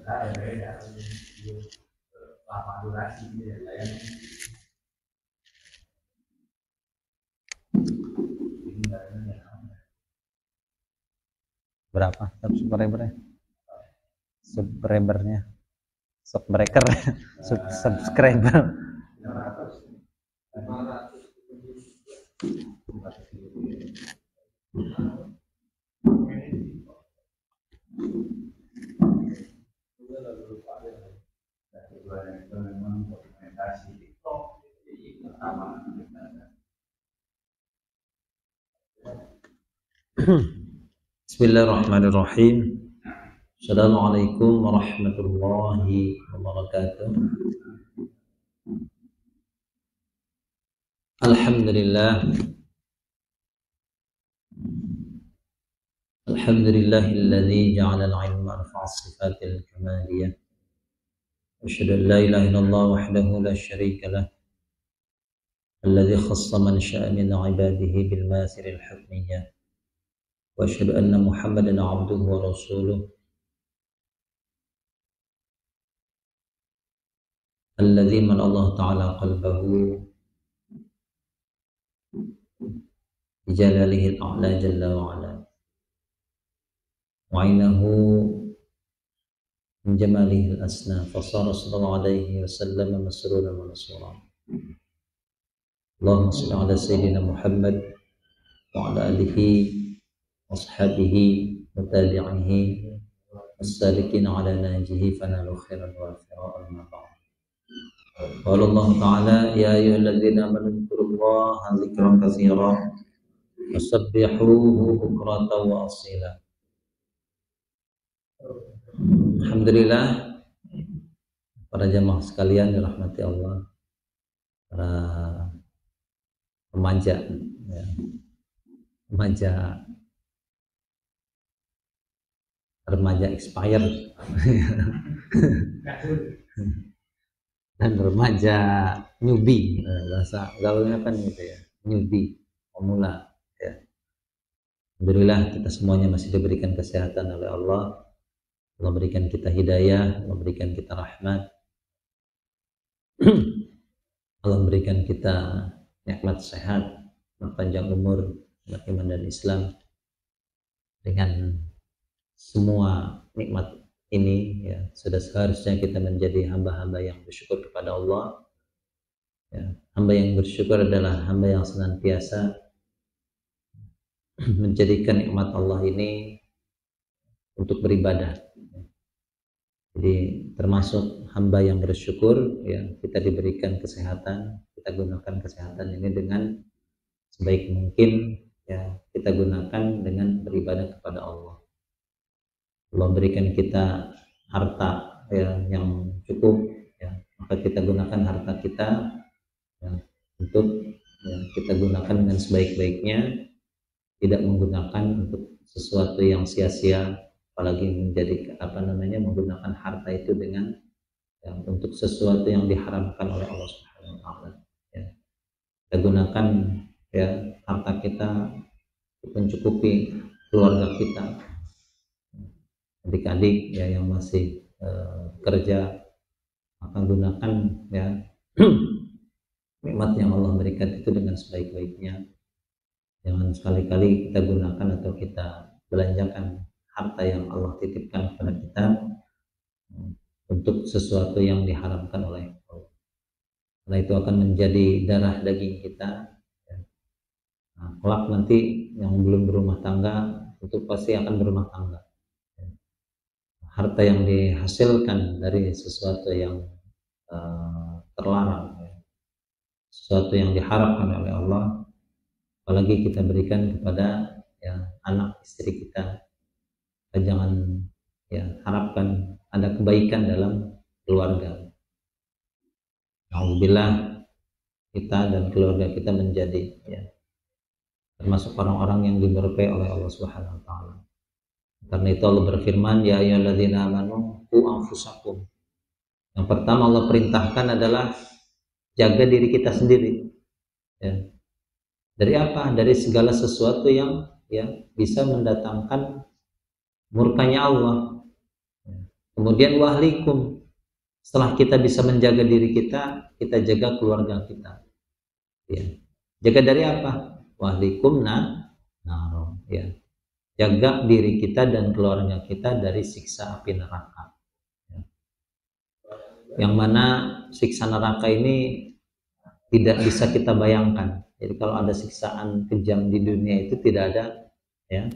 Berapa subscribernya? Subscriber. Bismillahirrahmanirrahim. Assalamualaikum warahmatullahi wabarakatuh. Alhamdulillah. Alhamdulillahilladzi ja'ala al-'ilma arfa'a sifatil kamaliyah. Asyhadu an la ilaha illallah wahdahu la syarika lah. Alladzi khassa man syaa min 'ibadihi bil masiril hukmiyyah. Wa asyhadu anna Muhammadan 'abduhu wa rasuluh. Alladzi man Allah ta'ala qalbahu bi jalalihi al-a'la jalla wa 'ala. Wa 'inahu min jamalihi al-asna fa sara sallallahu alaihi wasallam masruran wa nasura. Allahumma shalli ala sayyidina Muhammad wa ala alihi washabihi wa tabi'ihi was-salikin ala nahjihi fanalu khairan wa fira'an ma ba'd. Qala Allah ta'ala ya ayyuhalladzina amanu dzkurullaha dzikran katsiran wasabbihuhu bukratan wa asila. Alhamdulillah, para jamaah sekalian dirahmati Allah, para remaja ya. Remaja expired dan remaja newbie, bahasa gaulnya kan gitu ya, newbie, pemula ya. Alhamdulillah kita semuanya masih diberikan kesehatan oleh Allah. Allah berikan kita hidayah, Allah berikan kita rahmat, Allah berikan kita nikmat sehat, panjang umur, iman dan Islam. Dengan semua nikmat ini ya, sudah seharusnya kita menjadi hamba-hamba yang bersyukur kepada Allah ya. Hamba yang bersyukur adalah hamba yang senantiasa menjadikan nikmat Allah ini untuk beribadah. Jadi termasuk hamba yang bersyukur ya, kita diberikan kesehatan, kita gunakan kesehatan ini dengan sebaik mungkin ya, kita gunakan dengan beribadah kepada Allah. Allah berikan kita harta ya, yang cukup ya, maka kita gunakan harta kita ya, untuk ya, kita gunakan dengan sebaik-baiknya, tidak menggunakan untuk sesuatu yang sia-sia, apalagi menggunakan harta itu dengan ya, untuk sesuatu yang diharamkan oleh Allah Subhanahu wa taala ya. Kita gunakan ya harta kita untuk mencukupi keluarga kita, adik-adik ya yang masih kerja, maka gunakan ya nikmat yang Allah berikan itu dengan sebaik-baiknya. Jangan sekali-kali kita gunakan atau kita belanjakan harta yang Allah titipkan kepada kita untuk sesuatu yang diharamkan oleh Allah. Karena itu akan menjadi darah daging kita ya. Nah, kelak nanti yang belum berumah tangga itu pasti akan berumah tangga ya. Harta yang dihasilkan dari sesuatu yang terlarang ya, sesuatu yang diharapkan oleh Allah, apalagi kita berikan kepada ya, anak istri kita. Jangan ya harapkan ada kebaikan dalam keluarga. Alhamdulillah kita dan keluarga kita menjadi ya, termasuk orang-orang yang diberkahi oleh Allah Subhanahu wa taala. Karena itu Allah berfirman, ya ayyuhalladzina amanu qu anfusakum. Yang pertama Allah perintahkan adalah jaga diri kita sendiri. Ya. Dari apa? Dari segala sesuatu yang ya bisa mendatangkan murkanya Allah. Kemudian wahlikum, setelah kita bisa menjaga diri kita, kita jaga keluarga kita. Ya. Jaga dari apa? Wahlikum naro. Ya. Jaga diri kita dan keluarga kita dari siksa api neraka. Ya. Yang mana siksa neraka ini tidak bisa kita bayangkan. Jadi kalau ada siksaan kejam di dunia itu tidak ada ya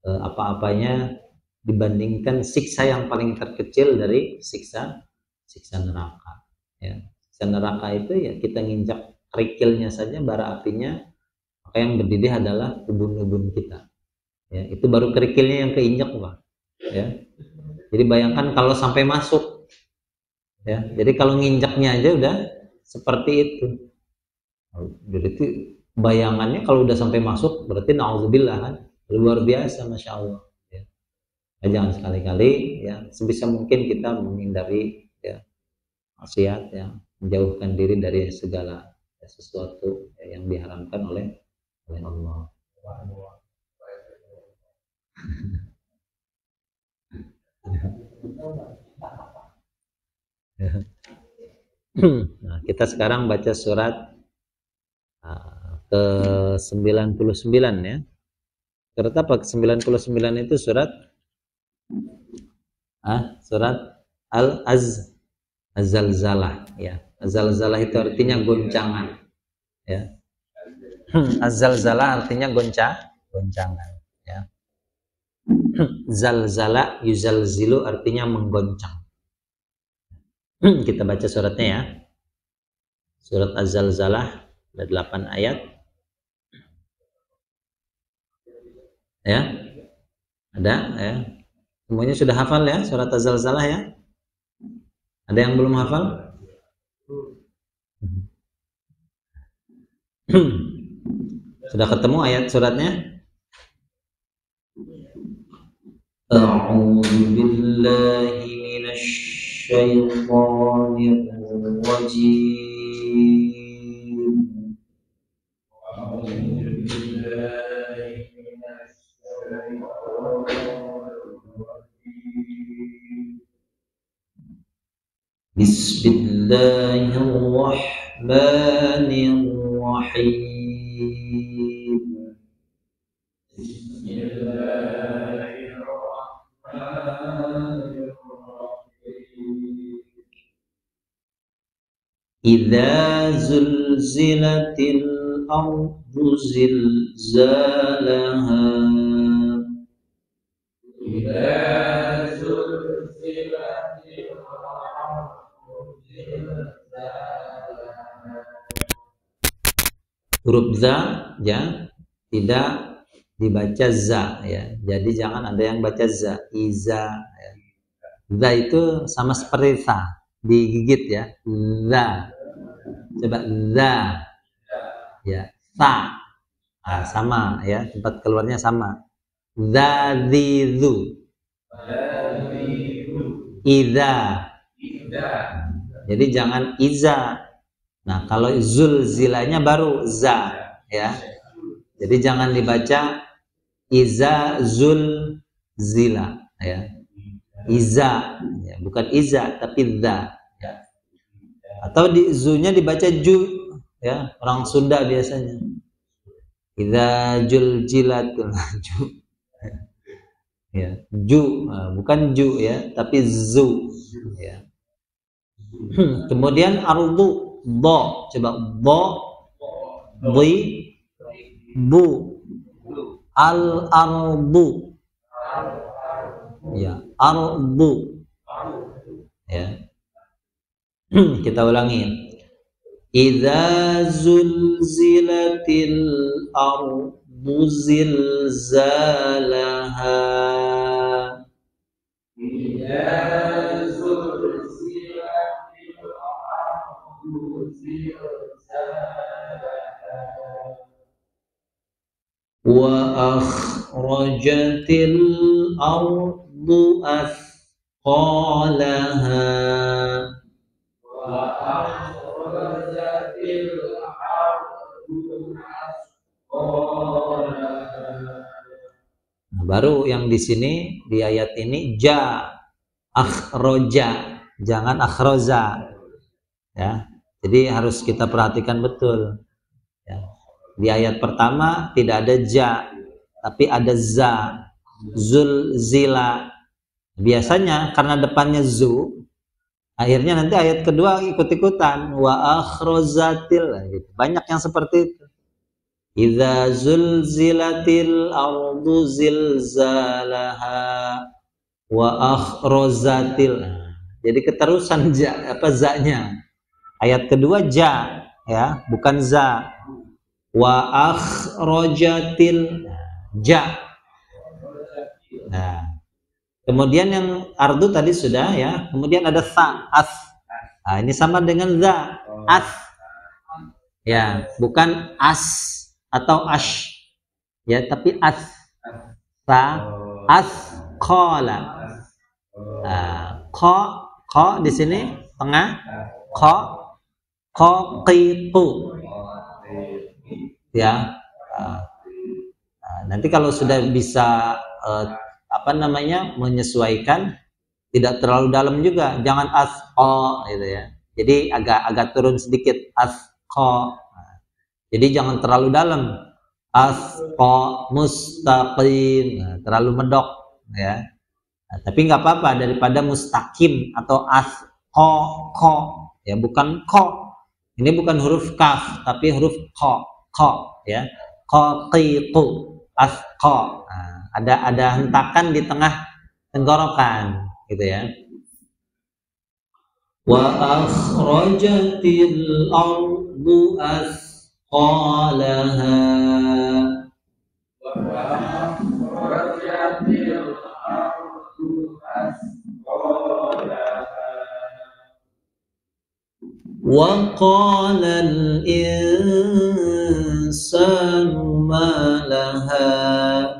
apa-apanya dibandingkan siksa yang paling terkecil dari siksa neraka. Ya. Siksa neraka itu ya kita nginjak kerikilnya saja bara apinya, maka yang berdidih adalah ubun-ubun kita. Ya, itu baru kerikilnya yang keinjak, Pak. Ya. Jadi bayangkan kalau sampai masuk. Ya, jadi kalau nginjaknya aja udah seperti itu. Berarti bayangannya kalau udah sampai masuk berarti na'udzubillah kan, luar biasa, masya Allah. Ya. Nah, jangan sekali-kali ya sebisa mungkin kita menghindari ya maksiat, ya menjauhkan diri dari segala ya, sesuatu ya, yang diharamkan oleh Allah. Nah, kita sekarang baca surat ke 99 ya. Surat apa? Ke 99 itu surat surat Az-Zalzalah ya. Az-Zalzalah itu artinya goncangan ya. Az-Zalzalah artinya goncangan ya. Zalzala yuzalzilu artinya menggoncang. Kita baca suratnya ya. Surat Az-Zalzalah ada 8 ayat. Ya. Ada ya. Semuanya sudah hafal ya surat Az-Zalzalah ya? Ada yang belum hafal? Sudah ketemu ayat suratnya? A'udzu billahi minasy syaithanir rajim. Bismillahirrahmanirrahim. Idza zulzilatil ardu zilzalaha. Idza zulzilatil ardu zilzalaha. Huruf za ya tidak dibaca za ya. Jadi jangan ada yang baca za, iza ya. Za itu sama seperti sa, digigit ya. Za. Coba za. Ya, sa. Nah, sama ya, tempat keluarnya sama. Zazizu. Iza. Jadi jangan iza. Nah, kalau zulzilanya baru za ya. Jadi jangan dibaca iza zulzila ya. Iza ya, bukan iza tapi za ya. Atau di zunya dibaca ju ya, orang Sunda biasanya. Iza juljilatul ju. Ya, ju bukan ju ya, tapi zu ya. Kemudian ardu bo, coba bo bi bu al ardu ya, ardu ya. Kita ulangi. Idza zulzilatil ardu zilzalaha. Idza zulzilatil ardu zilzalaha. Wa akhrajatil ardu athqalaha. Wa akhrajatil ardu athqalaha. Nah, baru yang di sini di ayat ini ja akhroja, jangan akhroza. Ya, jadi harus kita perhatikan betul. Ya. Di ayat pertama tidak ada ja, tapi ada za. Zulzila. Biasanya karena depannya zu, akhirnya nanti ayat kedua ikut-ikutan wa akhrozatil. Gitu. Banyak yang seperti itu. Idza zulzilatil ardu zilzalaha wa akhrozatil. Jadi keterusan za-nya. Ayat kedua ja, ya, bukan za. Wa akhrojatil ja. Nah, kemudian yang ardu tadi sudah ya. Kemudian ada sa, as. Nah, ini sama dengan za, as. Ya, bukan as atau ash. Ya, tapi as. Sa, as, qala. Nah, ko di sini tengah. Qiqu. Ya. Nanti kalau sudah bisa menyesuaikan, tidak terlalu dalam juga, jangan asqa gitu ya. Jadi agak turun sedikit, asqa. Jadi jangan terlalu dalam, asqa mustaqim, terlalu medok ya. Tapi nggak apa-apa daripada mustaqim atau asqa ko ya, bukan ko. Ini bukan huruf kaf tapi huruf ko ya. Qiqu asqa. Ada hentakan di tengah tenggorokan gitu ya. Wa akhrajatil ardu asqalaha. Wa akhrajatil ardu asqalaha. Wa qala al-insanu ma laha.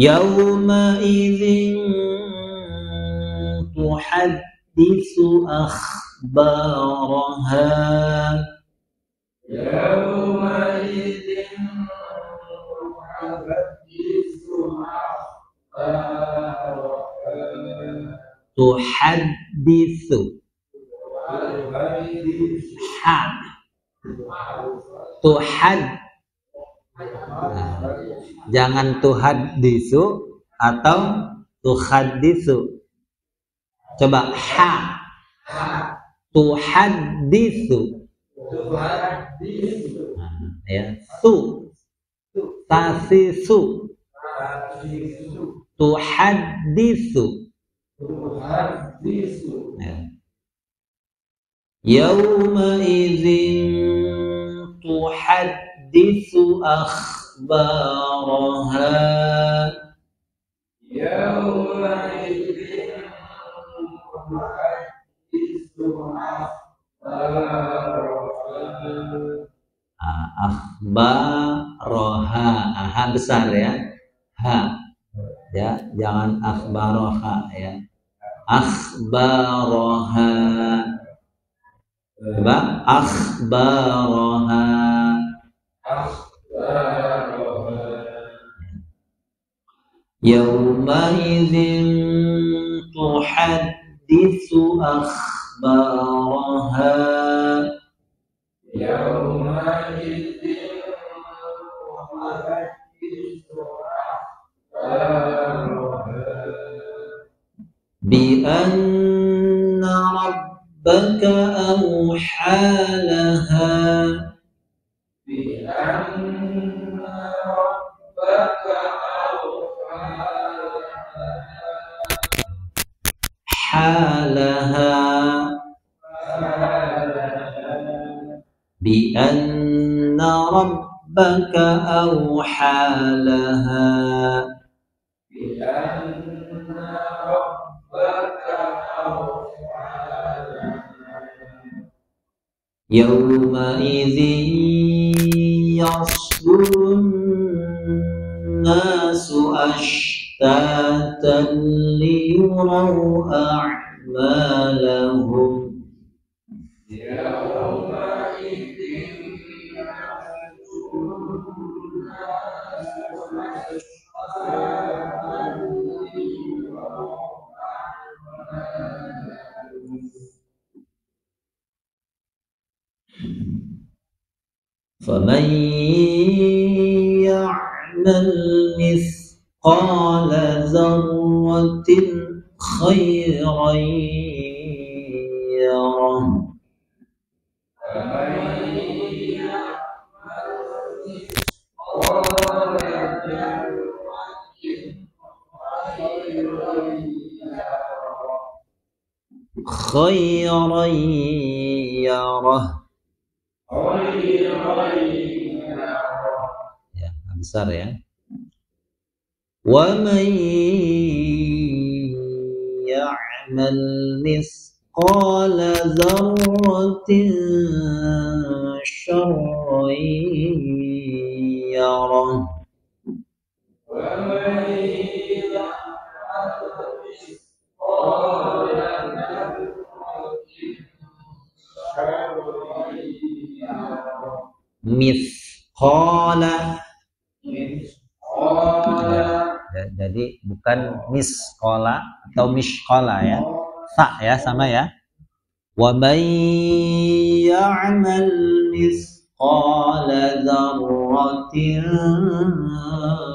Yawma'idhin tuhadditsu akhbaraha. Yawma'idhin tuhadditsu akhbaraha. Tuhadditsu ha tuhad. Jangan tuhaddisu atau tuhaddisu. Coba ha. Tuhaddisu. Ya, tu. Tasisu. Tuhaddisu. Ya. Yawma idzin tuhadditsu akhbaraha. Yawma idzin tuhadditsu akhbaraha. Akhbaraha. Ha besar ya. Ha. Ya, jangan akhbaraha ya. Akhbaraha. Coba akhbaraha. Yawma idzin tuhadditsu akhbaraha. Yawma idzin tuhadditsu akhbaraha. Bi anna rabbaka awha laha. Bi anna rabbaka awha halaha. Bi anna rabbaka awha laha. Bi anna rabbaka awha laha. Yawma idzin yasdurun nasu ashtatan liyuraw a'malahum. Yawma idzin فمن يعمل مثقال ذرة خيرا يره خيرا يره. Ya, besar ya. وَمَنْ يَعْمَلْ مِثْقَالَ ذَرَّةٍ شَرًّا يَرَهُ. Mithqala. Jadi bukan miskola atau mishkola ya, sa ya, sama ya. Wa may ya'mal mithqala dzarratin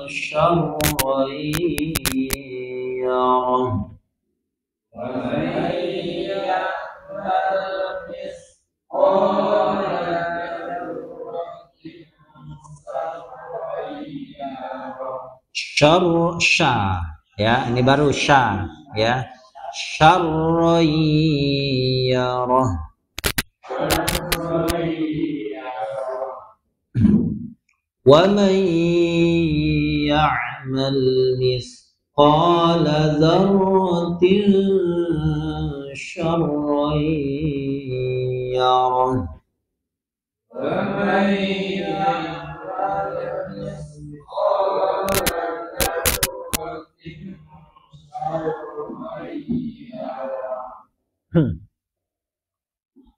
syarran yarah. Wa may ya'mal mithqala syarra ya, ini baru sya ya, syarra yarah. Wa man ya'mal mithqala dzarratin syarran yarah. Wa man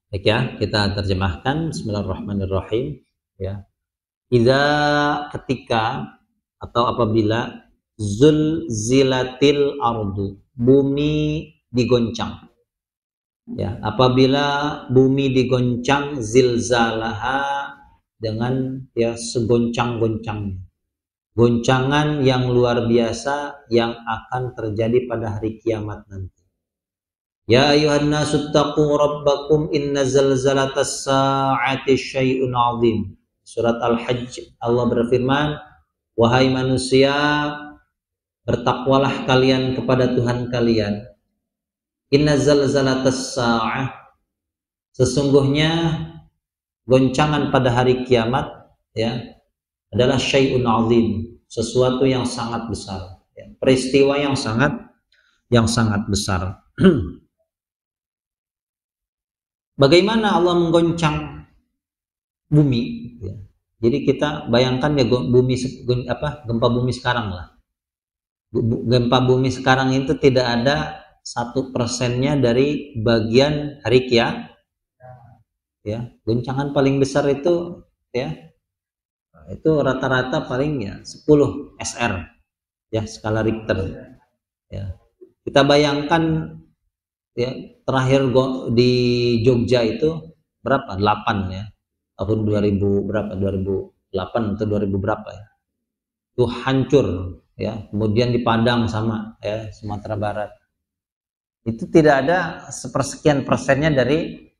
Baik ya, kita terjemahkan. Bismillahirrahmanirrahim ya. Idza, ketika atau apabila, zulzilatil ardu, bumi digoncang ya, apabila bumi digoncang, zilzalaha, dengan ya segoncang-goncangnya, goncangan yang luar biasa yang akan terjadi pada hari kiamat nanti. Ya ayuhan nasu taqu rabbakum inna zalzalatas sa'ati syai'un 'azim. Surat Al-Hajj, Allah berfirman, wahai manusia, bertakwalah kalian kepada Tuhan kalian. Inna zalzalatas sa'ah, sesungguhnya goncangan pada hari kiamat ya adalah syai'un 'azim, sesuatu yang sangat besar ya, peristiwa yang sangat besar. Bagaimana Allah menggoncang bumi ya. Jadi kita bayangkan ya bumi gempa bumi sekarang lah. Gempa bumi sekarang itu tidak ada 1%-nya dari bagian hari kiamat ya. Goncangan paling besar itu ya, itu rata-rata paling ya 10 SR ya, skala Richter ya. Kita bayangkan ya, terakhir di Jogja itu berapa? 8 ya. Tahun 2000 berapa? 2008 atau 2000 berapa ya. Itu hancur ya. Kemudian di Padang sama ya, Sumatera Barat. Itu tidak ada sepersekian persennya dari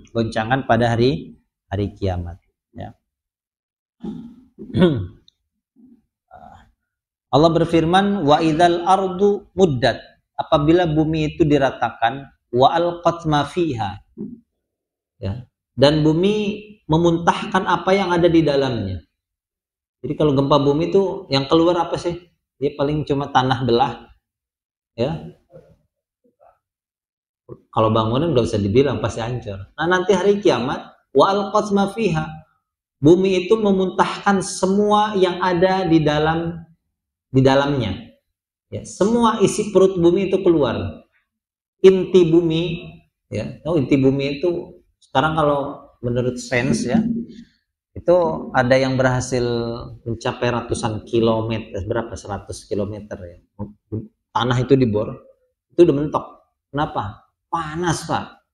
goncangan pada hari kiamat ya. Allah berfirman, wa idzal ardu muddat, apabila bumi itu diratakan, wa alqat ma fiha ya, dan bumi memuntahkan apa yang ada di dalamnya. Jadi kalau gempa bumi itu yang keluar apa sih? Dia paling cuma tanah belah ya. Kalau bangunan nggak bisa dibilang, pasti hancur. Nah nanti hari kiamat, wa alqat ma fiha, bumi itu memuntahkan semua yang ada di dalamnya ya, semua isi perut bumi itu keluar. Inti bumi ya, tahu inti bumi itu sekarang kalau menurut sains ya, itu ada yang berhasil mencapai ratusan kilometer, berapa 100 kilometer ya, tanah itu dibor, itu udah mentok. Kenapa? Panas Pak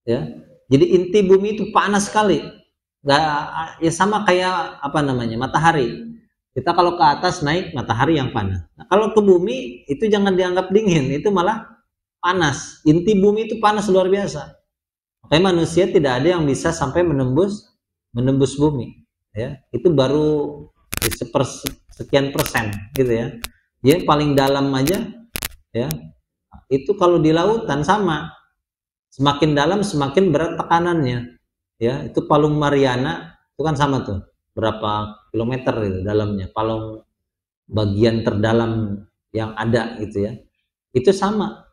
ya. Jadi inti bumi itu panas sekali nggak, ya sama kayak apa namanya, matahari. Kita kalau ke atas naik, matahari yang panas. Nah, kalau ke bumi itu jangan dianggap dingin, itu malah panas. Inti bumi itu panas luar biasa. Makanya manusia tidak ada yang bisa sampai menembus bumi. Ya, itu baru sekian persen gitu ya. Jadi paling dalam aja ya. Itu kalau di lautan sama. Semakin dalam semakin berat tekanannya. Ya, itu Palung Mariana itu kan sama tuh. Berapa kilometer itu dalamnya. Palung bagian terdalam yang ada gitu ya. Itu sama.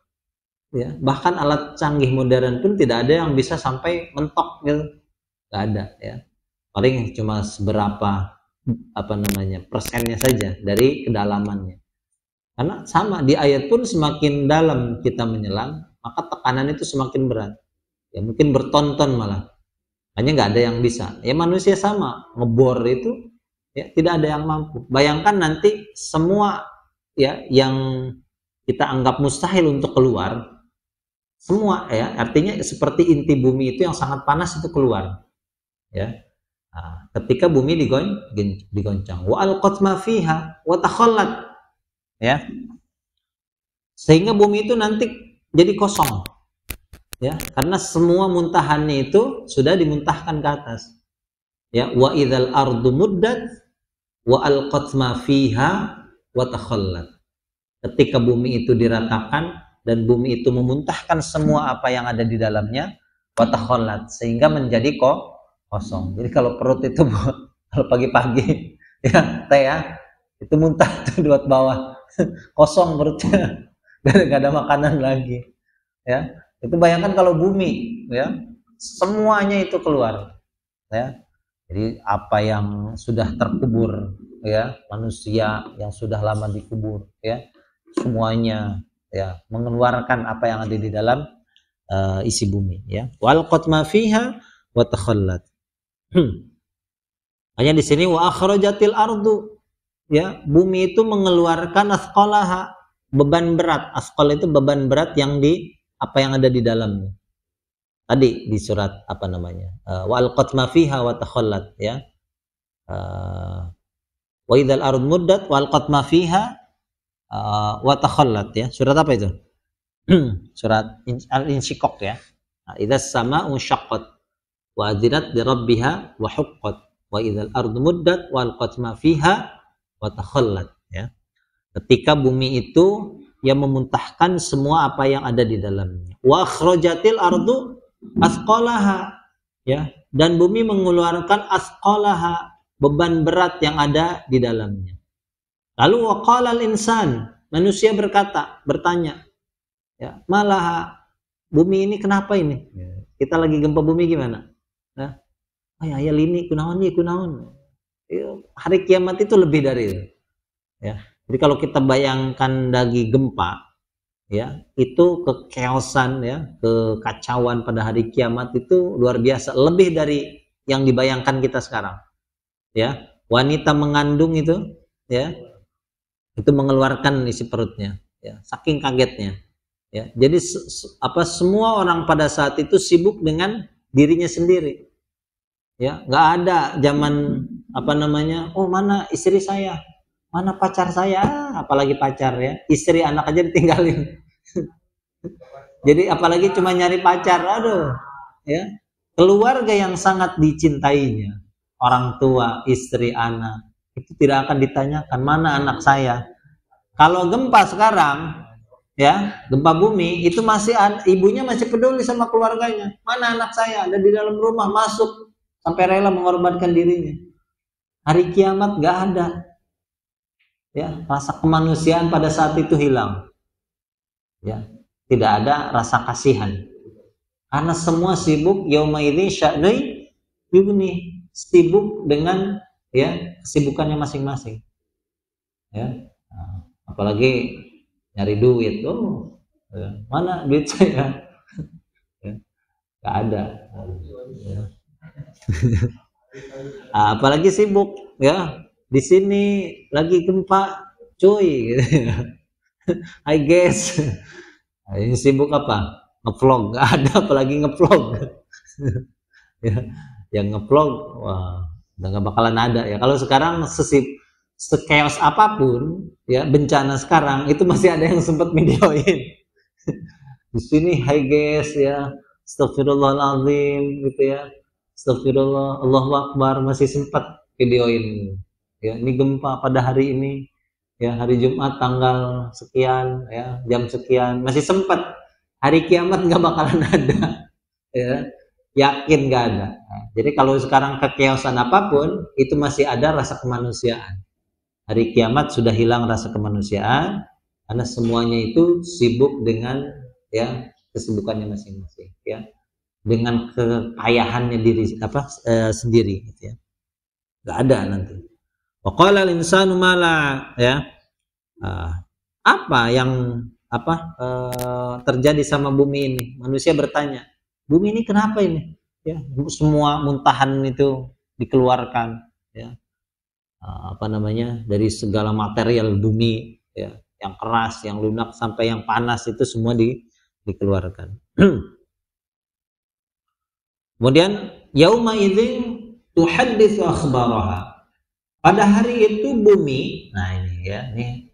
Ya, bahkan alat canggih modern pun tidak ada yang bisa sampai mentok gitu. Nggak ada ya. Paling cuma seberapa apa namanya persennya saja dari kedalamannya. Karena sama di ayat pun semakin dalam kita menyelam, maka tekanan itu semakin berat. Ya mungkin bertonton malah. Hanya nggak ada yang bisa. Ya manusia sama, ngebor itu ya tidak ada yang mampu. Bayangkan nanti semua ya yang kita anggap mustahil untuk keluar, semua ya artinya seperti inti bumi itu yang sangat panas itu keluar. Ya. Nah, ketika bumi digoncang, wa alqat ma fiha wa takhallat. Ya. Sehingga bumi itu nanti jadi kosong. Ya, karena semua muntahannya itu sudah dimuntahkan ke atas. Ya, wa idzal ardu muddat wa alqat ma fiha wa takhallat. Ketika bumi itu diratakan dan bumi itu memuntahkan semua apa yang ada di dalamnya, wa takhallat, sehingga menjadi kosong. Jadi kalau perut itu kalau pagi-pagi ya teh ya itu muntah tuh buat bawah kosong perutnya gak ada makanan lagi ya. Itu bayangkan kalau bumi ya semuanya itu keluar ya. Jadi apa yang sudah terkubur ya, manusia yang sudah lama dikubur ya, semuanya ya mengeluarkan apa yang ada di dalam isi bumi ya. Wal qad ma fiha wa takhallat. Hanya di sini wa akhrajatil ardu ya, bumi itu mengeluarkan asqalaha, beban berat. Asqal itu beban berat yang di apa yang ada di dalamnya. Tadi di surat apa namanya? Wa alqat ma fiha wa takhallat ya. Wa idzal ardu muddat wa alqat ma fiha wa takhallat ya. Surat apa itu? Surat Al-Insyiqaq ya. Idzas sama'u syaqqat wa adzinat li rabbiha wa huqqat wa idzal ardu muddat wa alqat ma fiha wa takhallat ya. Ketika bumi itu yang memuntahkan semua apa yang ada di dalamnya. Wa akhrajatil ardu asqalaha ya, dan bumi mengeluarkan asqalaha, beban berat yang ada di dalamnya. Lalu waqala al-insan, manusia bertanya ya, malaha, bumi ini kenapa ini? Kita lagi gempa bumi gimana? Nah, ya lini kunaon. Hari kiamat itu lebih dari itu. Ya. Jadi kalau kita bayangkan lagi gempa, ya itu kekeosan ya, kekacauan pada hari kiamat itu luar biasa, lebih dari yang dibayangkan kita sekarang. Ya, wanita mengandung itu, ya, itu mengeluarkan isi perutnya, ya, saking kagetnya. Ya, jadi semua orang pada saat itu sibuk dengan dirinya sendiri. Ya, nggak ada zaman apa namanya, oh mana istri saya, mana pacar saya, apalagi pacar ya, istri anak aja ditinggalin. Jadi apalagi cuma nyari pacar, aduh, ya, keluarga yang sangat dicintainya, orang tua, istri, anak, itu tidak akan ditanyakan mana anak saya. Kalau gempa sekarang, ya, gempa bumi, itu masih ibunya masih peduli sama keluarganya, mana anak saya ada di dalam rumah, masuk sampai rela mengorbankan dirinya. Hari kiamat gak ada. Ya, rasa kemanusiaan pada saat itu hilang. Ya, tidak ada rasa kasihan. Karena semua sibuk yauma idzi sya'nui yughni, sibuk dengan ya kesibukannya masing-masing. Ya. Nah, apalagi nyari duit. Oh, ya, mana duit saya? Ya, gak ada. Ya. Apalagi sibuk ya, di sini lagi gempa cuy gitu. I guess ini sibuk apa, ngevlog, nggak ada apalagi ngevlog. Ya, Yang ngevlog, wah, udah nggak bakalan ada ya. Kalau sekarang sekeos apapun ya bencana sekarang itu masih ada yang sempat videoin. Di sini hai guys ya, astagfirullahaladzim gitu ya, astagfirullah, Allahu Akbar, masih sempat videoin ya. Ini gempa pada hari ini ya, hari Jumat tanggal sekian ya, jam sekian, masih sempat. Hari kiamat nggak bakalan ada ya, yakin nggak ada. Nah, jadi kalau sekarang kekeosan apapun itu masih ada rasa kemanusiaan. Hari kiamat sudah hilang rasa kemanusiaan karena semuanya itu sibuk dengan ya kesibukannya masing-masing ya, dengan kekayaannya sendiri gitu ya. Nggak ada nanti. Wa qala al-insanu mala ya. Apa yang terjadi sama bumi ini? Manusia bertanya, bumi ini kenapa ini? Ya, semua muntahan itu dikeluarkan ya. Dari segala material bumi ya, yang keras, yang lunak sampai yang panas itu semua dikeluarkan. Kemudian yauma idzin tuhadditsu akhbaraha. Pada hari itu bumi, nah ini ya, ini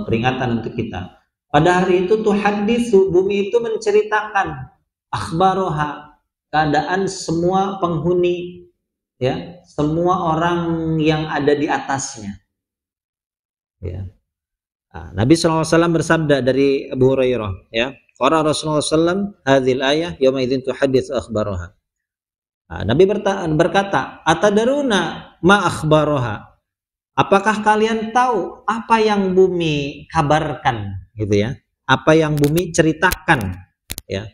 peringatan untuk kita. Pada hari itu tuhadditsu, bumi itu menceritakan akhbaraha, keadaan semua penghuni ya, semua orang yang ada di atasnya ya. Nah, Nabi SAW bersabda dari Abu Hurairah ya, qala Rasulullah SAW hadhil ayah yauma idzin tuhadditsu akhbaraha. Nah, Nabi berkata, atadaruna ma akhbaraha, apakah kalian tahu apa yang bumi kabarkan gitu ya, apa yang bumi ceritakan ya.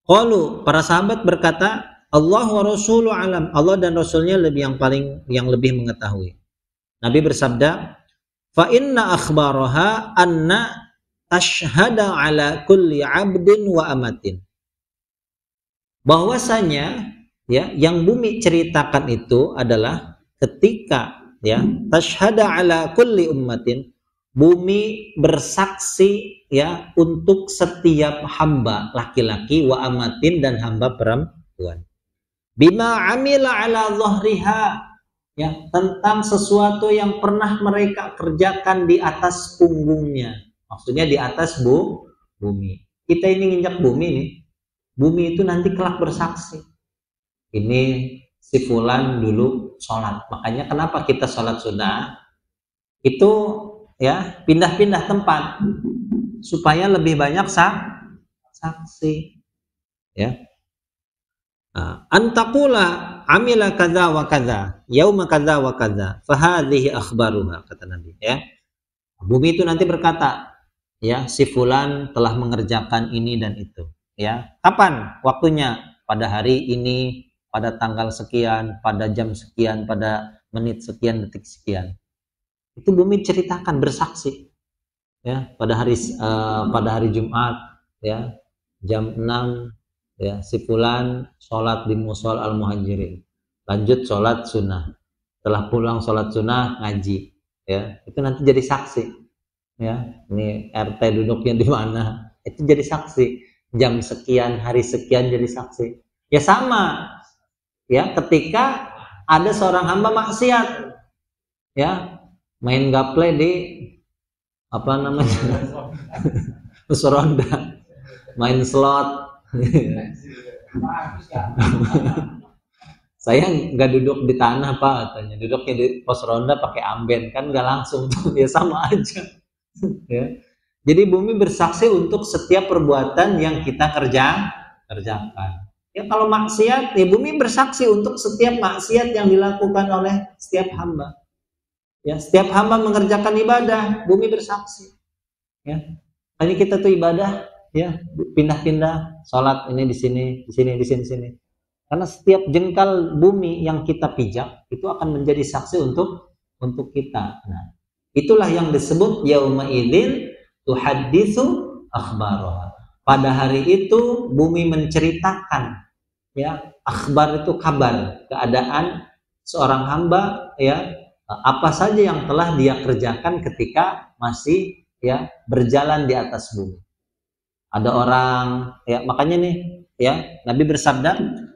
Qalu, para sahabat berkata, Allah wa rasulu alam, Allah dan rasulnya yang lebih mengetahui. Nabi bersabda, fa inna akhbaraha anna tashhada ala kulli abdin wa amatin. Bahwasanya ya, yang bumi ceritakan itu adalah ketika ya tashhada ala kulli ummatin, bumi bersaksi ya untuk setiap hamba laki-laki wa amatin dan hamba perempuan, bima amila ala dhahriha ya, tentang sesuatu yang pernah mereka kerjakan di atas punggungnya, maksudnya di atas bumi. Kita ini nginjak bumi nih, bumi itu nanti kelak bersaksi, ini si fulan dulu sholat. Makanya kenapa kita sholat sunnah itu ya pindah-pindah tempat supaya lebih banyak saksi ya. Antakula amila kadza wa kadza yauma kadza wa kadza fahadhihi akhbaruha, kata Nabi ya. Bumi itu nanti berkata ya, si fulan telah mengerjakan ini dan itu ya. Kapan waktunya? Pada hari ini, pada tanggal sekian, pada jam sekian, pada menit sekian, detik sekian. Itu bumi ceritakan, bersaksi ya. Pada hari Jumat ya, jam 6 ya, si fulan sholat di Mushol Al-Muhajirin, lanjut sholat sunnah, setelah pulang sholat sunnah ngaji ya, itu nanti jadi saksi ya. Ini RT duduknya di mana, itu jadi saksi. Jam sekian, hari sekian jadi saksi ya. Sama ya, ketika ada seorang hamba maksiat ya, main gaple di Musronda, main slot. Saya nggak duduk di tanah Pak, katanya, duduknya di pos ronda pakai amben, kan nggak langsung tuh ya, sama aja ya. Jadi bumi bersaksi untuk setiap perbuatan yang kita kerjakan ya. Kalau maksiat ya, bumi bersaksi untuk setiap maksiat yang dilakukan oleh setiap hamba ya. Setiap hamba mengerjakan ibadah, bumi bersaksi ya. Ini kita tuh ibadah ya, pindah-pindah sholat ini di sini, di sini, di sini, di sini. Karena setiap jengkal bumi yang kita pijak itu akan menjadi saksi untuk kita. Nah, itulah yang disebut yauma idzin tuhadditsu akhbaraha. Pada hari itu bumi menceritakan ya, akhbar itu kabar, keadaan seorang hamba ya, apa saja yang telah dia kerjakan ketika masih ya berjalan di atas bumi. Ada orang ya, makanya nih ya, Nabi bersabda,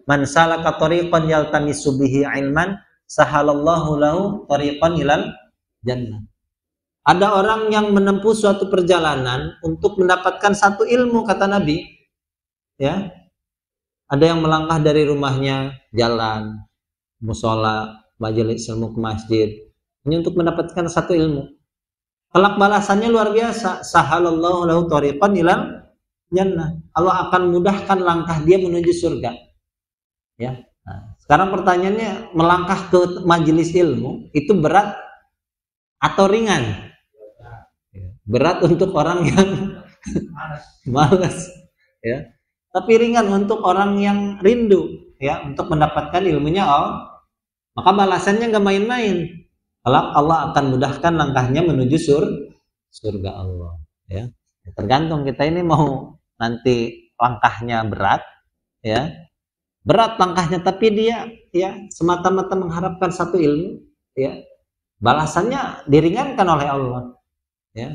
"Man salaka tariqan yaltamisu bihi ilman, sahalallahu lahu tariqan ilal jannah." Ada orang yang menempuh suatu perjalanan untuk mendapatkan satu ilmu, kata Nabi, ya. Ada yang melangkah dari rumahnya, jalan, musola, majelis ilmu ke masjid, ini untuk mendapatkan satu ilmu. Kelak balasannya luar biasa. Sahalallahu lahu tariqan ilal jannah. Allah akan mudahkan langkah dia menuju surga. Ya. Nah, sekarang pertanyaannya, melangkah ke majelis ilmu itu berat atau ringan? Berat untuk orang yang malas, ya. Tapi ringan untuk orang yang rindu, ya, untuk mendapatkan ilmunya Allah. Maka balasannya nggak main-main. Allah akan mudahkan langkahnya menuju surga Allah, ya. Tergantung kita ini mau nanti langkahnya berat, ya. Berat langkahnya, tapi dia, ya, semata-mata mengharapkan satu ilmu, ya. Balasannya diringankan oleh Allah, ya.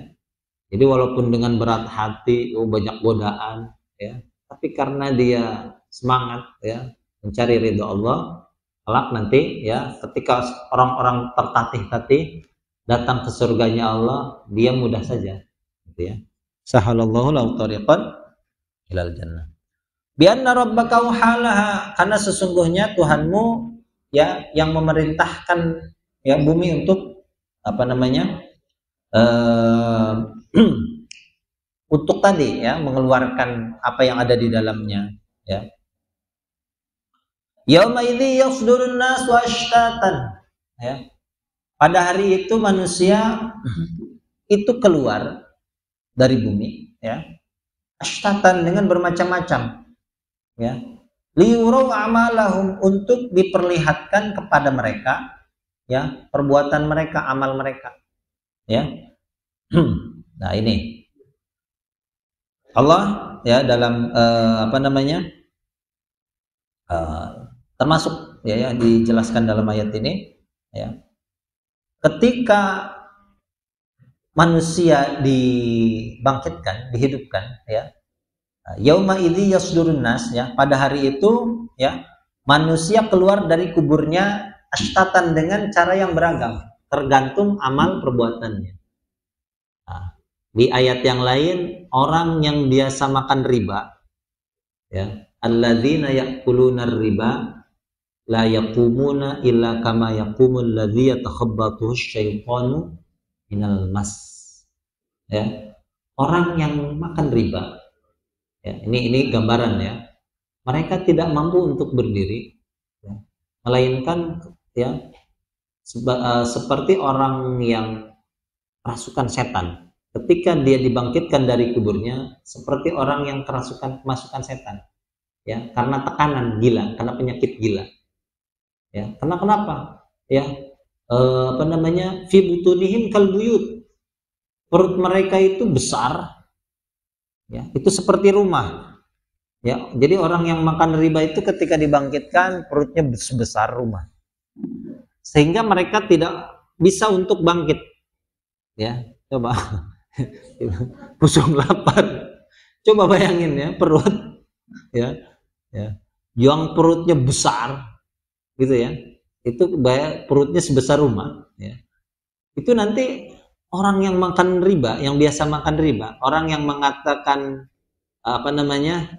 Jadi walaupun dengan berat hati, banyak godaan, ya, tapi karena dia semangat, ya, mencari ridho Allah, kelak nanti, ya, ketika orang-orang tertatih-tatih datang ke surganya Allah, dia mudah saja, gitu ya. Sahalallahu lahu tariqan ilal jannah. Bi anna rabbaka wahalaha, karena sesungguhnya Tuhanmu, ya, yang memerintahkan, ya, bumi untuk apa namanya? Untuk tadi, ya, mengeluarkan apa yang ada di dalamnya, ya. Yauma idzi yasdurun nas ashtatan, ya. Pada hari itu manusia itu keluar dari bumi, ya, ashtatan, dengan bermacam-macam, ya. Liyurau amalahum, untuk diperlihatkan kepada mereka, ya, perbuatan mereka, amal mereka, ya. Nah, ini Allah, ya, dalam apa namanya, termasuk, ya, yang dijelaskan dalam ayat ini, ya, ketika manusia dibangkitkan, dihidupkan, ya, yauma idzi yasdurun nas, ya, pada hari itu, ya, manusia keluar dari kuburnya ashtatan, dengan cara yang beragam, tergantung amal perbuatannya. Nah, di ayat yang lain, orang yang biasa makan riba, ya, alladzina ya'kuluna riba la yaqumuna illa kama yaqumul ladzi yatakhabbathu asyaitanu minal mas, ya. Orang yang makan riba, ya, ini gambaran, ya, mereka tidak mampu untuk berdiri, ya, melainkan, ya, seperti orang yang kerasukan setan. Ketika dia dibangkitkan dari kuburnya, seperti orang yang kemasukan setan, ya, karena tekanan gila, karena penyakit gila, ya. Karena kenapa? Ya, apa namanya? Fi butunihim kalbuyut, perut mereka itu besar, ya, itu seperti rumah, ya. Jadi orang yang makan riba itu ketika dibangkitkan perutnya sebesar rumah, sehingga mereka tidak bisa untuk bangkit, ya. Coba pusung lapar, coba bayangin, ya, perut, ya, ya, yang perutnya besar, gitu, ya, itu perutnya sebesar rumah, ya. Itu nanti orang yang makan riba, yang biasa makan riba, orang yang mengatakan apa namanya,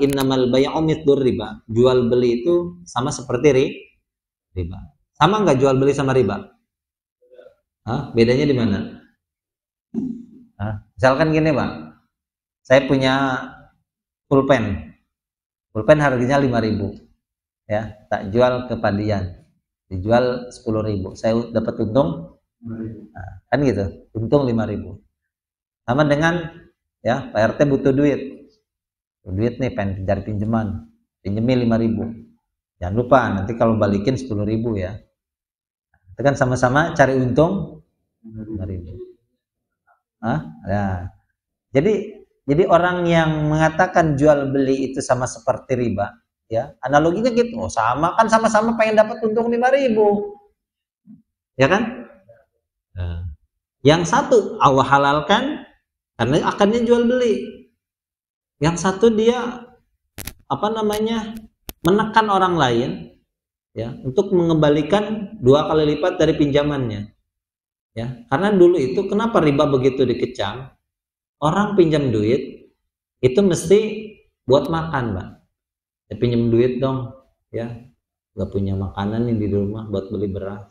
innamal bay'u mithdur riba, jual beli itu sama seperti riba. Sama nggak jual beli sama riba? Bedanya di mana? Misalkan gini, Pak, saya punya pulpen harganya 5.000, ya, tak jual ke Padian, dijual 10.000, saya dapat untung, kan gitu, untung 5.000. Sama dengan, ya, Pak RT butuh duit nih, pengen cari pinjaman, pinjemin 5.000, jangan lupa nanti kalau balikin 10.000, ya. Itu kan sama-sama cari untung 5.000. Nah, jadi orang yang mengatakan jual beli itu sama seperti riba, ya, analoginya gitu. Sama kan, sama-sama pengen dapat untung 5.000, ya kan? Nah, yang satu Allah halalkan karena akannya jual beli, yang satu dia menekan orang lain ya untuk mengembalikan 2 kali lipat dari pinjamannya. Ya, karena dulu itu kenapa riba begitu dikecam? Orang pinjam duit itu mesti buat makan, Mbak. Ya, pinjam duit dong, ya. Nggak punya makanan nih di rumah buat beli beras.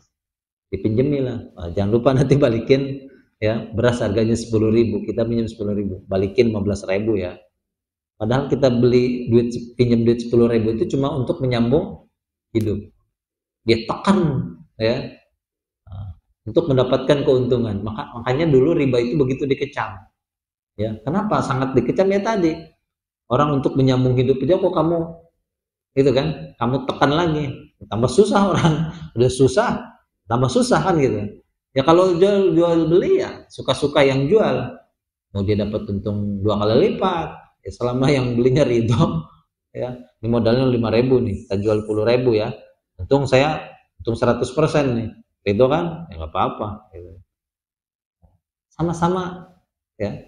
Dipinjemin lah. Nah, jangan lupa nanti balikin ya. Beras harganya 10.000, kita pinjam 10.000, balikin 15.000 ya. Padahal kita pinjam duit 10.000 itu cuma untuk menyambung hidup. Dia tekan ya. Untuk mendapatkan keuntungan. Makanya dulu riba itu begitu dikecam. Ya, kenapa sangat dikecam? Ya tadi orang untuk menyambung hidup aja kok kamu itu kan, kamu tekan lagi, tambah susah orang. Udah susah, tambah susah kan gitu. Ya kalau jual beli ya suka-suka yang jual. Mau dia dapat untung 2 kali lipat, ya selama yang belinya ridho, ya. Ini modalnya 5.000 nih, kita jual 10.000 ya. Untung 100% nih. Ridho kan? Ya nggak apa-apa gitu. Sama-sama ya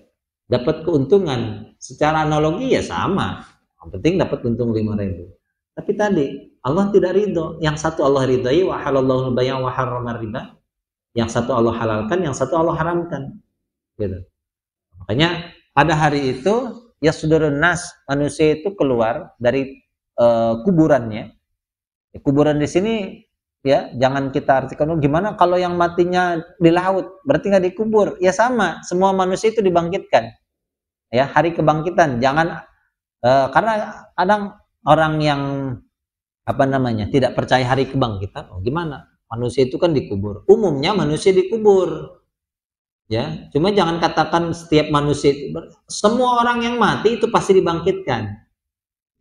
dapat keuntungan. Secara analogi ya sama, yang penting dapat untung 5.000. Tapi tadi Allah tidak ridho. Yang satu Allah ridhai, wa halallahu al-bay' wa harrama riba. Yang satu Allah halalkan, yang satu Allah haramkan gitu. Makanya pada hari itu ya sudurun nas, manusia itu keluar dari kuburannya. Ya, kuburan di sini ya jangan kita artikan gimana kalau yang matinya di laut berarti nggak dikubur. Ya sama, semua manusia itu dibangkitkan ya, hari kebangkitan. Jangan karena kadang orang yang tidak percaya hari kebangkitan, gimana manusia itu kan dikubur. Umumnya manusia dikubur ya, cuma jangan katakan setiap manusia itu, semua orang yang mati itu pasti dibangkitkan.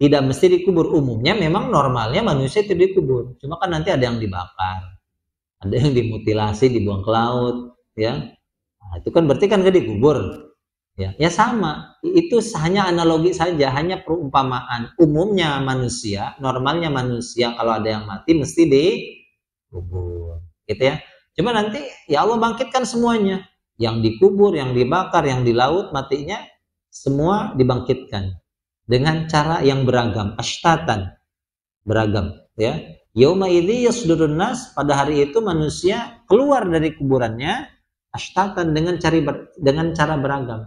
Tidak mesti dikubur. Umumnya memang normalnya manusia itu dikubur. Cuma kan nanti ada yang dibakar, ada yang dimutilasi, dibuang ke laut, ya. Nah, itu kan berarti kan gak dikubur. Ya sama. Itu hanya analogi saja, hanya perumpamaan. Umumnya manusia, normalnya manusia kalau ada yang mati mesti dikubur, gitu ya. Cuma nanti ya Allah bangkitkan semuanya. Yang dikubur, yang dibakar, yang di laut matinya semua dibangkitkan. Dengan cara yang beragam, ashtatan, beragam ya. Yauma idzi yasdurun nas, pada hari itu manusia keluar dari kuburannya ashtatan dengan cara beragam.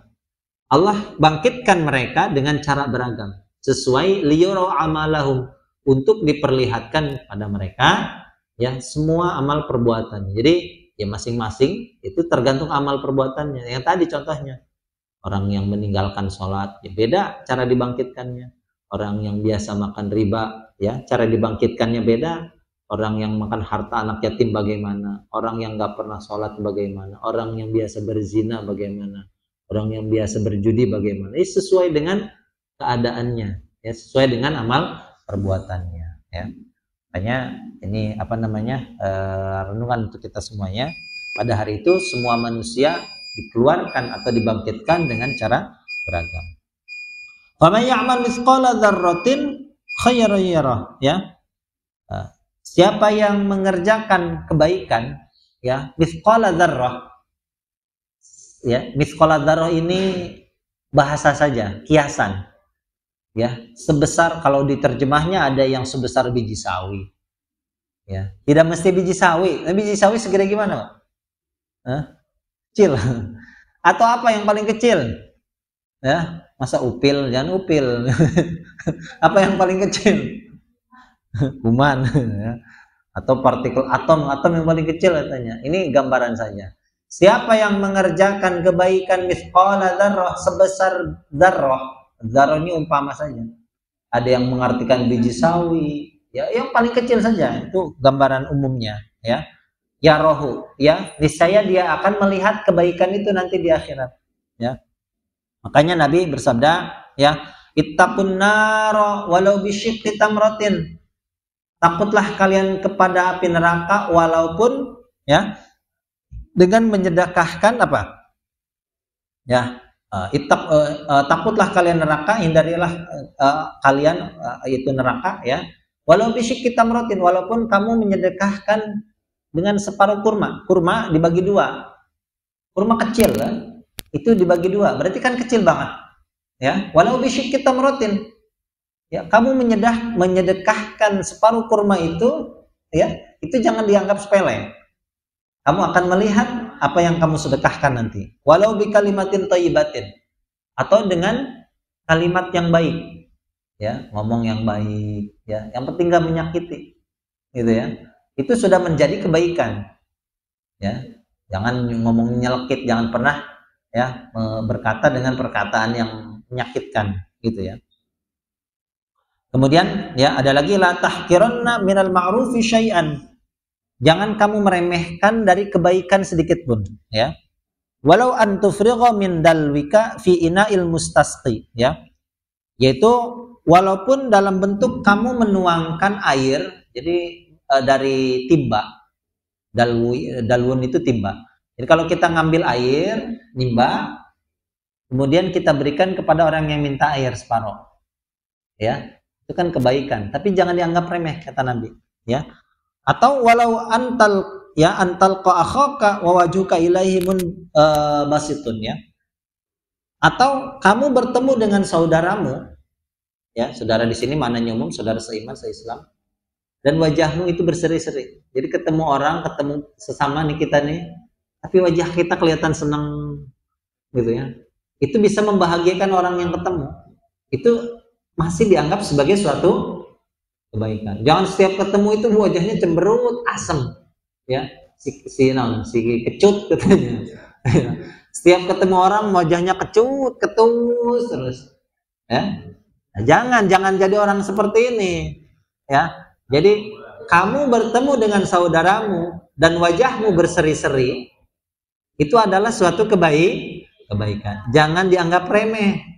Allah bangkitkan mereka dengan cara beragam sesuai liyura amalahum, untuk diperlihatkan pada mereka ya semua amal perbuatannya. Jadi ya masing-masing itu tergantung amal perbuatannya. Yang tadi contohnya orang yang meninggalkan sholat, ya beda cara dibangkitkannya. Orang yang biasa makan riba, ya cara dibangkitkannya beda. Orang yang makan harta anak yatim bagaimana? Orang yang nggak pernah sholat bagaimana? Orang yang biasa berzina bagaimana? Orang yang biasa berjudi bagaimana? Ini sesuai dengan keadaannya, ya sesuai dengan amal perbuatannya. Ya, makanya ini renungan untuk kita semuanya. Pada hari itu semua manusia dikeluarkan atau dibangkitkan dengan cara beragam. Faman ya'mal mithqala dzarratin khairan yarah, ya. Siapa yang mengerjakan kebaikan ya, mithqala dzarrah. Ya, mithqala dzarrah ini bahasa saja, kiasan. Ya, sebesar, kalau diterjemahnya ada yang sebesar biji sawi. Ya, tidak mesti biji sawi. Biji sawi segede gimana, Pak? Kecil. Atau apa yang paling kecil? Ya, masa upil? Jangan upil. Apa yang paling kecil? Kuman. Ya. Atau partikel atom yang paling kecil katanya. Ini gambaran saja. Siapa yang mengerjakan kebaikan mithqala dzarrah, sebesar dzarrah. Dzarrah ini umpama saja. Ada yang mengartikan biji sawi, ya yang paling kecil saja. Itu gambaran umumnya, ya. Ya rohu, ya niscaya dia akan melihat kebaikan itu nanti di akhirat, ya. Makanya Nabi bersabda, ya, ittaqun nar walau bisyiqqi tamratin. Takutlah kalian kepada api neraka walaupun ya dengan menyedekahkan apa? Ya, takutlah kalian neraka, hindarilah kalian itu neraka, ya. Walau bisyiqqi tamratin, walaupun kamu menyedekahkan dengan separuh kurma dibagi 2, kurma kecil itu dibagi 2, berarti kan kecil banget, ya. Walau bisyiqqi tamratin, Ya, kamu menyedekahkan separuh kurma itu, ya, itu jangan dianggap sepele. Kamu akan melihat apa yang kamu sedekahkan nanti. Walau bi kalimatin thayyibatin, atau dengan kalimat yang baik. Ya, ngomong yang baik, ya. Yang penting enggak menyakiti. Gitu ya. Itu sudah menjadi kebaikan. Ya. Jangan ngomong nyelekit, jangan pernah ya berkata dengan perkataan yang menyakitkan, gitu ya. Kemudian ya ada lagi, la tahqiranna minal ma'rufi syai'an. Jangan kamu meremehkan dari kebaikan sedikit pun, ya. Walau an tufrigha min dalwika fi ina'il mustasqi, ya. Yaitu walaupun dalam bentuk kamu menuangkan air, jadi dari timba. Dalwun itu timba. Jadi kalau kita ngambil air, nimba, kemudian kita berikan kepada orang yang minta air separuh. Ya. Itu kan kebaikan, tapi jangan dianggap remeh kata Nabi, ya. Atau walau antal qa akhaka wa wajhuka ilaihi basitun, ya. Atau kamu bertemu dengan saudaramu, ya, saudara di sini maknanya umum, saudara seiman, seislam, dan wajahmu itu berseri-seri. Jadi ketemu sesama nih kita nih, tapi wajah kita kelihatan senang, gitu ya. Itu bisa membahagiakan orang yang ketemu. Itu masih dianggap sebagai suatu kebaikan. Jangan setiap ketemu itu wajahnya cemberut, asem, ya, si kecut katanya. Setiap ketemu orang wajahnya kecut, ketus terus, ya. Nah, jangan jadi orang seperti ini, ya. Jadi kamu bertemu dengan saudaramu dan wajahmu berseri-seri, itu adalah suatu kebaikan. Jangan dianggap remeh.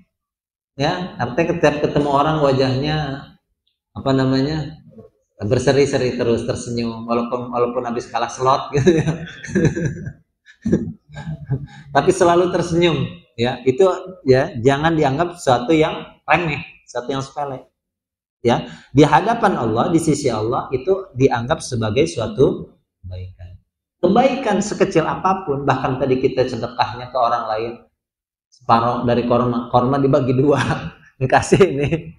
Ya, artinya setiap ketemu orang wajahnya berseri-seri terus, tersenyum walaupun habis kalah slot gitu ya. Tapi selalu tersenyum, ya. Itu ya jangan dianggap sesuatu yang remeh, sesuatu yang sepele. Ya, di hadapan Allah, di sisi Allah itu dianggap sebagai suatu kebaikan. Kebaikan sekecil apapun, bahkan tadi kita sedekahnya ke orang lain, separuh dari korma dibagi dua, dikasih ini,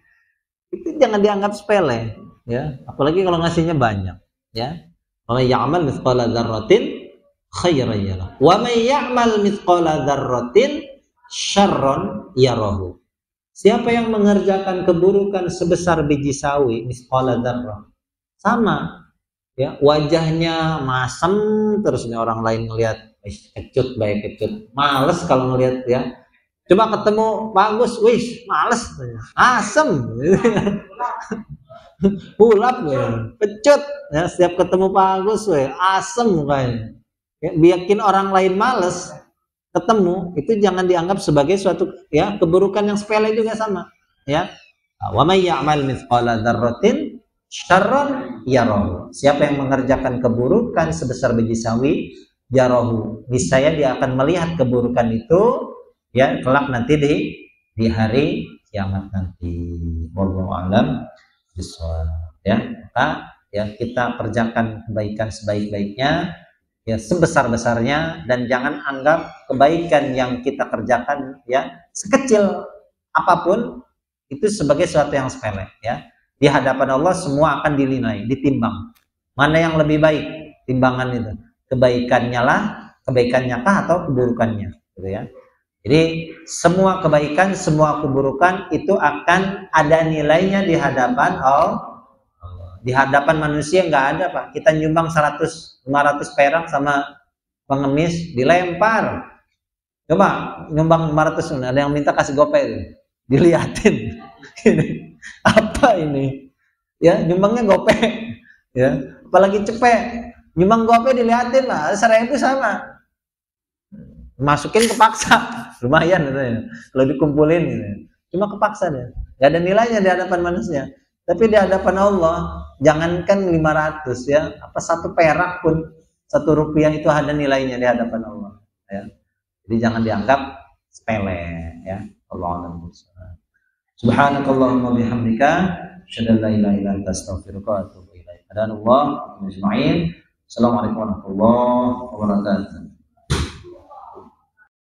itu jangan dianggap sepele, ya. Apalagi kalau ngasihnya banyak, ya. Wa may ya'mal mithqala dzarratin khairan yarah, wa may ya'mal mithqala dzarratin syarran yarahu. Siapa yang mengerjakan keburukan sebesar biji sawi, mithqala dzarrah, sama, ya, wajahnya masam terus nih, orang lain ngelihat, kecut, males kalau ngelihat, ya. Coba ketemu Pak Agus, wih, males, asem, pulap, ya, pecut, ya. Setiap ketemu Pak Agus, wih, asem mukanya, ya, bikin orang lain males ketemu, itu jangan dianggap sebagai suatu, ya, keburukan yang sepele juga sama, ya. Wa may ya'mal mithqala dzarratin syarran yarahu. Siapa yang mengerjakan keburukan sebesar biji sawi, yarahu, niscaya dia akan melihat keburukan itu, ya, kelak nanti di hari kiamat nanti. Wallahu a'lam bishawab, ya. Maka ya kita kerjakan kebaikan sebaik-baiknya, ya, sebesar-besarnya, dan jangan anggap kebaikan yang kita kerjakan, ya, sekecil apapun itu sebagai sesuatu yang sepele, ya. Di hadapan Allah semua akan dinilai, ditimbang. Mana yang lebih baik timbangan itu? Kebaikannya kah atau keburukannya, gitu ya. Jadi semua kebaikan, semua keburukan itu akan ada nilainya di hadapan Allah. Di hadapan manusia nggak ada, Pak. Kita nyumbang 100, 500 perak sama pengemis, dilempar. Coba nyumbang 500, ada yang minta kasih gopay, diliatin. Apa ini? Ya, nyumbangnya gopay. Ya, apalagi cepet. Nyumbang gopay diliatin lah, 1.000 sama. Masukin kepaksa. Lumayan katanya. Kalau dikumpulin gitu. Cuma kepaksa deh. Gak ada nilainya di hadapan manusia. Tapi di hadapan Allah, jangankan 500, ya, apa 1 perak pun, 1 rupiah itu ada nilainya di hadapan Allah, ya. Jadi jangan dianggap sepele, ya. Allahu a'lam. Subhanakallahumma bihamdika, asyhadu an la ilaha illa anta, astaghfiruka wa atubu ilaik. Assalamualaikum warahmatullahi wabarakatuh.